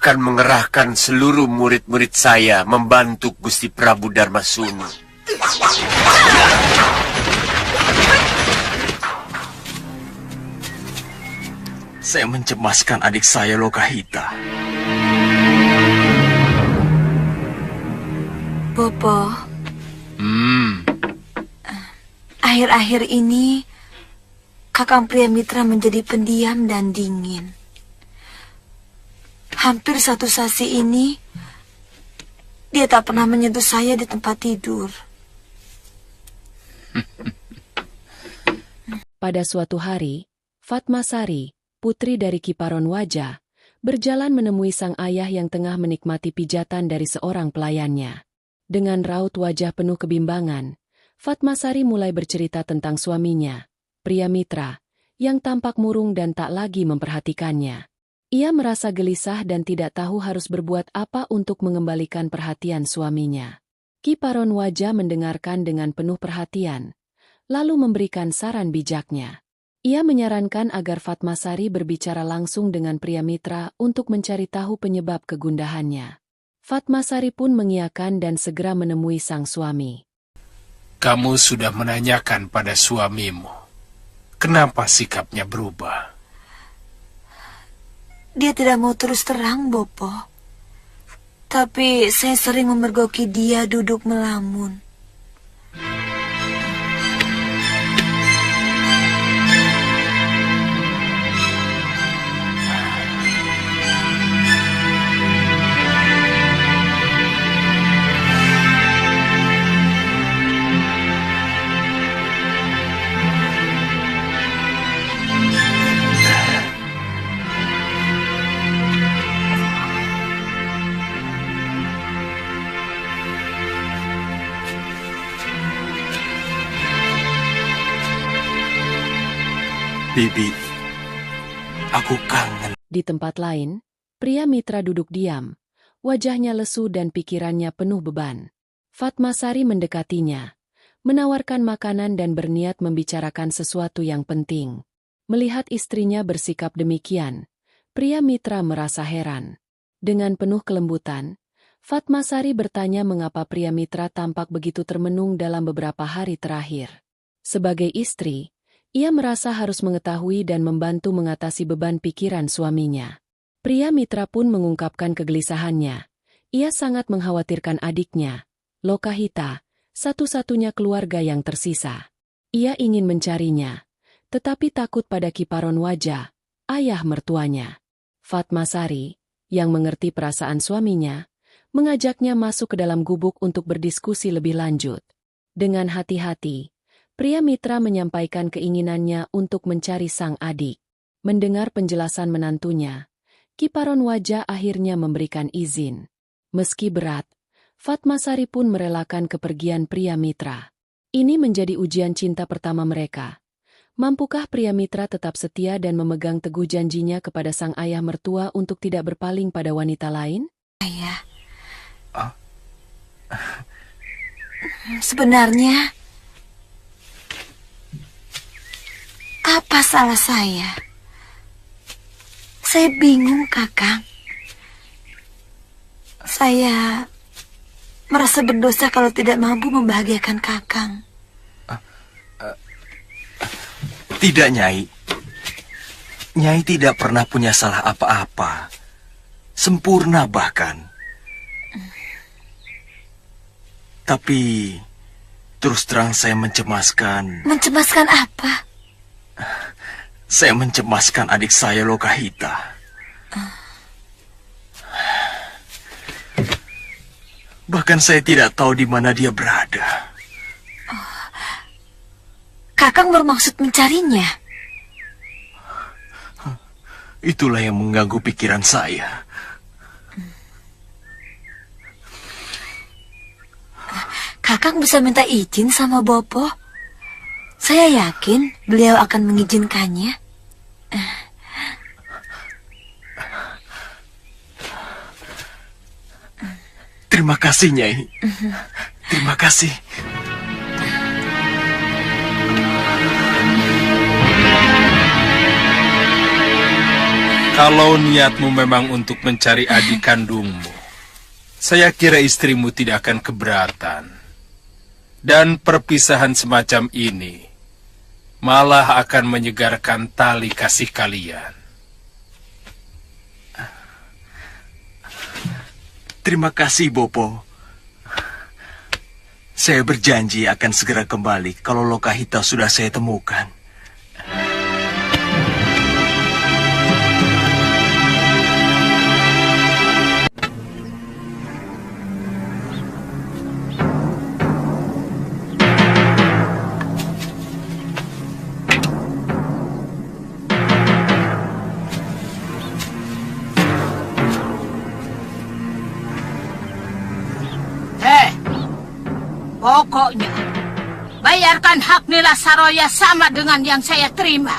akan mengerahkan seluruh murid-murid saya membantu Gusti Prabu Darmasunu. Saya mencemaskan adik saya Lokahita. Bopo. Akhir-akhir ini, Kakang Priamitra menjadi pendiam dan dingin. Hampir 1 sasi ini, dia tak pernah menyentuh saya di tempat tidur. Pada suatu hari, Fatmasari, putri dari Kiparon Wajah, berjalan menemui sang ayah yang tengah menikmati pijatan dari seorang pelayannya. Dengan raut wajah penuh kebimbangan, Fatmasari mulai bercerita tentang suaminya, Priamitra, yang tampak murung dan tak lagi memperhatikannya. Ia merasa gelisah dan tidak tahu harus berbuat apa untuk mengembalikan perhatian suaminya. Kiparon Wajah mendengarkan dengan penuh perhatian, lalu memberikan saran bijaknya. Ia menyarankan agar Fatmasari berbicara langsung dengan Priamitra untuk mencari tahu penyebab kegundahannya. Fatmasari pun mengiyakan dan segera menemui sang suami. Kamu sudah menanyakan pada suamimu, kenapa sikapnya berubah? Dia tidak mau terus terang, Bopo. Tapi saya sering memergoki dia duduk melamun. Bibi, aku kangen. Di tempat lain, Priamitra duduk diam, wajahnya lesu dan pikirannya penuh beban. Fatmasari mendekatinya, menawarkan makanan dan berniat membicarakan sesuatu yang penting. Melihat istrinya bersikap demikian, Priamitra merasa heran. Dengan penuh kelembutan, Fatmasari bertanya mengapa Priamitra tampak begitu termenung dalam beberapa hari terakhir. Sebagai istri, ia merasa harus mengetahui dan membantu mengatasi beban pikiran suaminya. Priamitra pun mengungkapkan kegelisahannya. Ia sangat mengkhawatirkan adiknya, Lokahita, satu-satunya keluarga yang tersisa. Ia ingin mencarinya, tetapi takut pada Kiparon Wajah, ayah mertuanya. Fatmasari, yang mengerti perasaan suaminya, mengajaknya masuk ke dalam gubuk untuk berdiskusi lebih lanjut. Dengan hati-hati, Priamitra menyampaikan keinginannya untuk mencari sang adik. Mendengar penjelasan menantunya, Kiparon Wajah akhirnya memberikan izin. Meski berat, Fatmasari pun merelakan kepergian Priamitra. Ini menjadi ujian cinta pertama mereka. Mampukah Priamitra tetap setia dan memegang teguh janjinya kepada sang ayah mertua untuk tidak berpaling pada wanita lain? Ayah. Sebenarnya, apa salah saya? Saya bingung, Kakang. Saya merasa berdosa kalau tidak mampu membahagiakan Kakang. Tidak, Nyai. Nyai tidak pernah punya salah apa-apa. Sempurna bahkan. Tapi, terus terang saya mencemaskan. Mencemaskan apa? Saya mencemaskan adik saya Lokahita. Bahkan saya tidak tahu di mana dia berada. Kakang bermaksud mencarinya? Itulah yang mengganggu pikiran saya. Kakang bisa minta izin sama Bopo. Saya yakin beliau akan mengizinkannya. Terima kasih, Nyai. Terima kasih. Kalau niatmu memang untuk mencari adik kandungmu, saya kira istrimu tidak akan keberatan. Dan perpisahan semacam ini malah akan menyegarkan tali kasih kalian. Terima kasih, Bopo. Saya berjanji akan segera kembali kalau Lokahita sudah saya temukan. Pokoknya, bayarkan hak Nila Saroya sama dengan yang saya terima.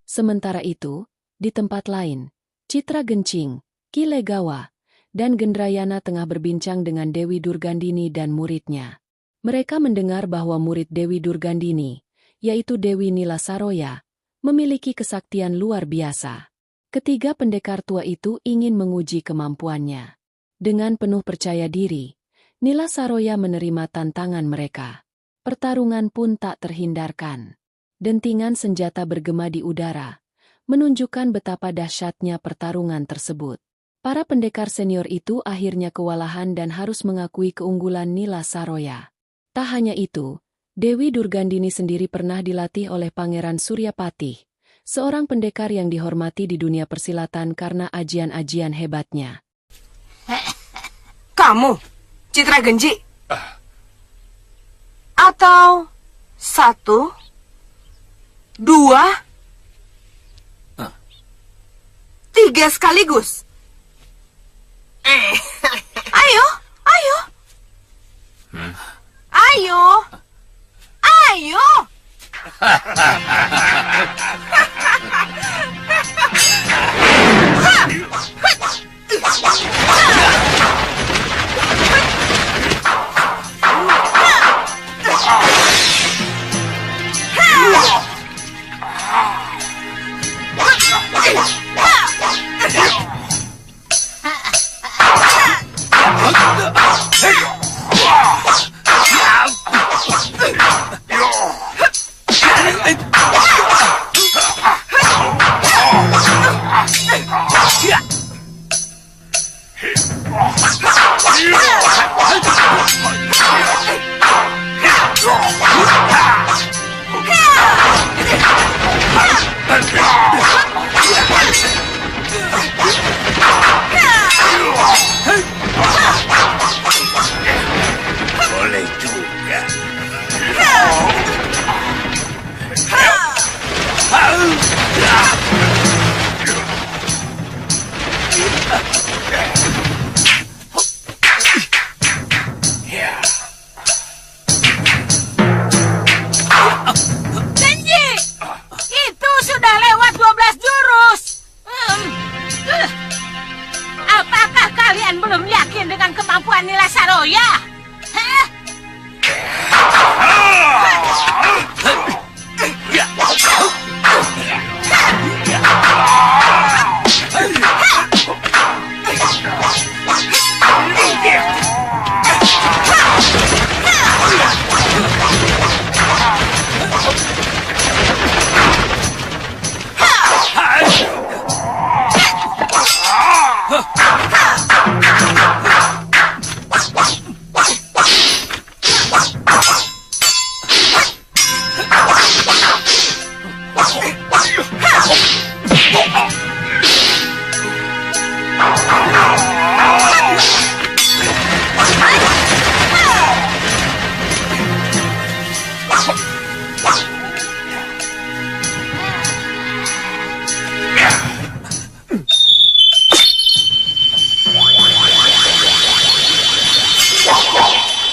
Sementara itu, di tempat lain, Citra Gencing, Ki Legawa, dan Gendrayana tengah berbincang dengan Dewi Durgandini dan muridnya. Mereka mendengar bahwa murid Dewi Durgandini, yaitu Dewi Nila Saroya, memiliki kesaktian luar biasa. Ketiga pendekar tua itu ingin menguji kemampuannya. Dengan penuh percaya diri, Nila Saroya menerima tantangan mereka. Pertarungan pun tak terhindarkan. Dentingan senjata bergema di udara, menunjukkan betapa dahsyatnya pertarungan tersebut. Para pendekar senior itu akhirnya kewalahan dan harus mengakui keunggulan Nila Saroya. Tak hanya itu, Dewi Durgandini sendiri pernah dilatih oleh Pangeran Suryapatih, seorang pendekar yang dihormati di dunia persilatan karena ajian-ajian hebatnya. Kamu, Citra Genji? Atau 1, 2, 3 sekaligus? Ayo, ayo. Ayo. Ayo. Boleh juga. Genji, itu sudah lewat 12 jurus. Apakah kalian belum yakin dengan kemampuan Nila Saroya? Hah?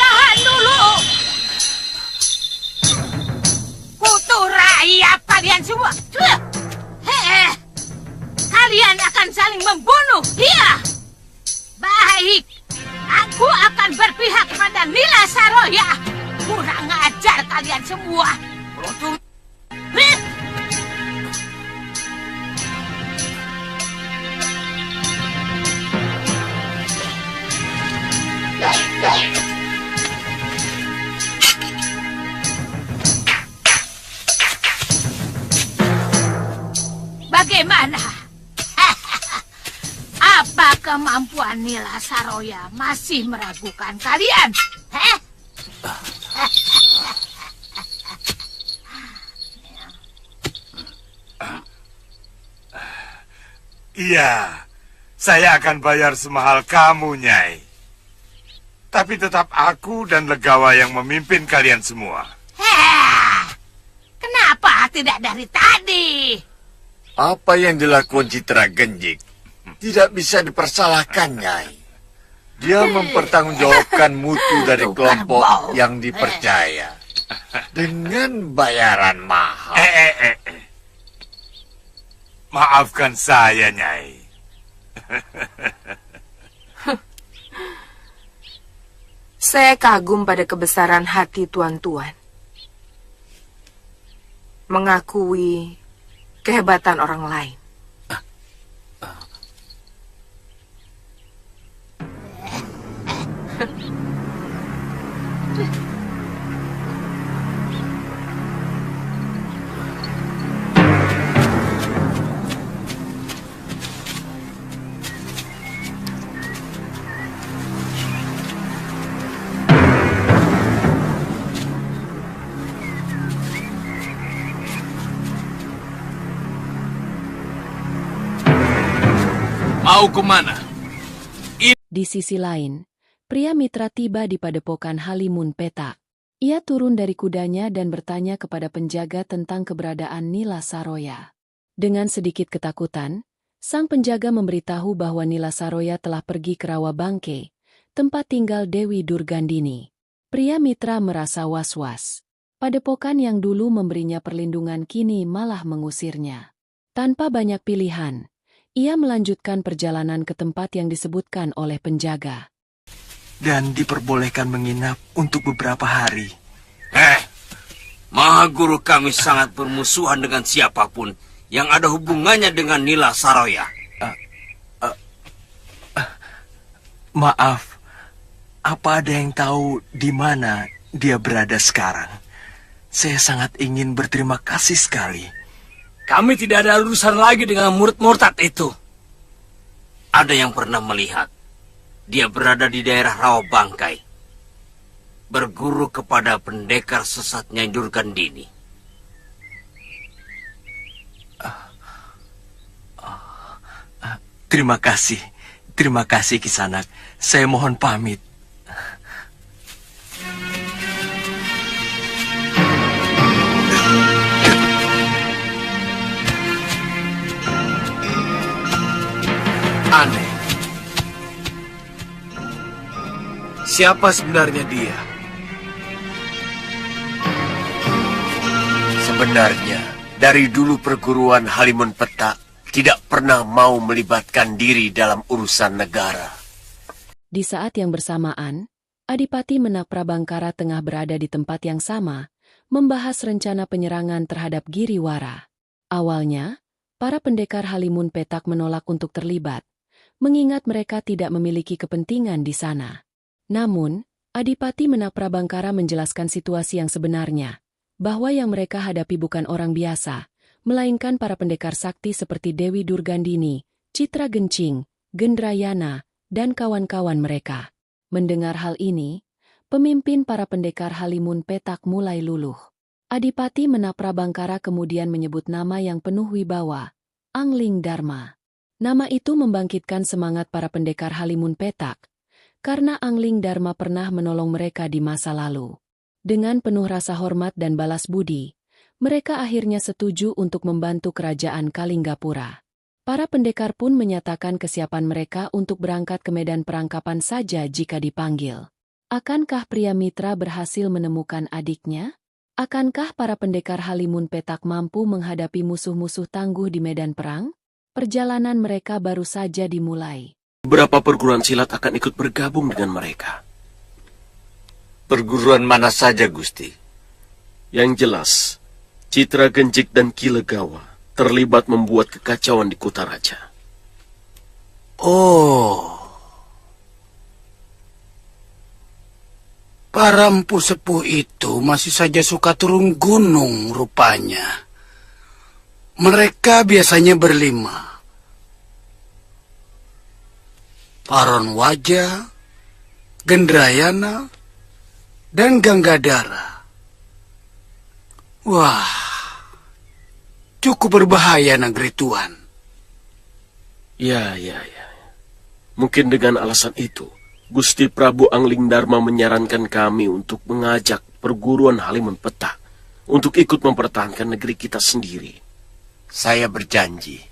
Tahan dulu. Kutu raya kalian semua. Kalian akan saling membunuh. Iya. Baik. Aku akan berpihak pada Nila Saroya. Kurang ajar kalian semua. Apa kemampuan Nila Saroya masih meragukan kalian? Heh? Iya, saya akan bayar semahal kamu, Nyai. Tapi tetap aku dan Legawa yang memimpin kalian semua. Heh, kenapa tidak dari tadi? Apa yang dilakukan Citra Genjik tidak bisa dipersalahkan, Nyai. Dia mempertanggungjawabkan mutu dari kelompok yang dipercaya dengan bayaran mahal. Maafkan saya, Nyai. Saya kagum pada kebesaran hati tuan-tuan. Mengakui kehebatan orang lain. Mau kemana? Di sisi lain, pria mitra tiba di padepokan Halimun Petak. Ia turun dari kudanya dan bertanya kepada penjaga tentang keberadaan Nila Saroya. Dengan sedikit ketakutan, sang penjaga memberitahu bahwa Nila Saroya telah pergi ke Rawa Bangke, tempat tinggal Dewi Durgandini. Pria mitra merasa was-was. Padepokan yang dulu memberinya perlindungan kini malah mengusirnya. Tanpa banyak pilihan, ia melanjutkan perjalanan ke tempat yang disebutkan oleh penjaga. Dan diperbolehkan menginap untuk beberapa hari. Maha Guru kami sangat bermusuhan dengan siapapun yang ada hubungannya dengan Nila Saroya. Maaf, apa ada yang tahu di mana dia berada sekarang? Saya sangat ingin berterima kasih sekali. Kami tidak ada urusan lagi dengan murid murtad itu. Ada yang pernah melihat. Dia berada di daerah Rawa Bangkai. Berguru kepada pendekar sesat Nyai Durgandini. Terima kasih Kisanak. Saya mohon pamit. Aneh. Siapa sebenarnya dia? Sebenarnya, dari dulu perguruan Halimun Petak tidak pernah mau melibatkan diri dalam urusan negara. Di saat yang bersamaan, Adipati Menak Prabangkara tengah berada di tempat yang sama, membahas rencana penyerangan terhadap Giriwara. Awalnya, para pendekar Halimun Petak menolak untuk terlibat, mengingat mereka tidak memiliki kepentingan di sana. Namun, Adipati Menak Prabangkara menjelaskan situasi yang sebenarnya, bahwa yang mereka hadapi bukan orang biasa, melainkan para pendekar sakti seperti Dewi Durgandini, Citra Gencing, Gendrayana, dan kawan-kawan mereka. Mendengar hal ini, pemimpin para pendekar Halimun Petak mulai luluh. Adipati Menak Prabangkara kemudian menyebut nama yang penuh wibawa, Angling Dharma. Nama itu membangkitkan semangat para pendekar Halimun Petak, karena Angling Dharma pernah menolong mereka di masa lalu. Dengan penuh rasa hormat dan balas budi, mereka akhirnya setuju untuk membantu kerajaan Kalinggapura. Para pendekar pun menyatakan kesiapan mereka untuk berangkat ke medan perang kapan saja jika dipanggil. Akankah pria mitra berhasil menemukan adiknya? Akankah para pendekar Halimun Petak mampu menghadapi musuh-musuh tangguh di medan perang? Perjalanan mereka baru saja dimulai. Berapa perguruan silat akan ikut bergabung dengan mereka? Perguruan mana saja, Gusti? Yang jelas, Citra Genjik dan Ki Legawa terlibat membuat kekacauan di Kutaraja. Oh. Para empu sepuh itu masih saja suka turun gunung rupanya. Mereka biasanya berlima. Paron Wajah, Gendrayana, dan Ganggadara. Wah, cukup berbahaya negeri Tuan. Ya. Mungkin dengan alasan itu, Gusti Prabu Angling Dharma menyarankan kami untuk mengajak perguruan Halimun Petak untuk ikut mempertahankan negeri kita sendiri. Saya berjanji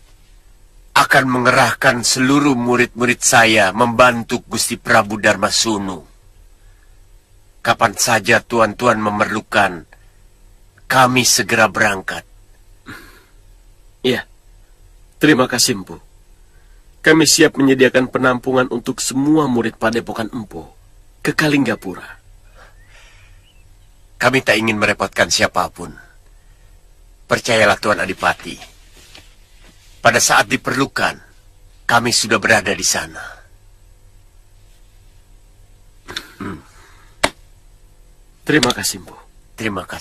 akan mengerahkan seluruh murid-murid saya membantu Gusti Prabu Darmasunu. Kapan saja tuan-tuan memerlukan, kami segera berangkat. Ya, terima kasih, Empu. Kami siap menyediakan penampungan untuk semua murid Padepokan Empu ke Kalinggapura. Kami tak ingin merepotkan siapapun. Percayalah Tuan Adipati. Pada saat diperlukan, kami sudah berada di sana. Terima kasih, Empu. Terima kasih.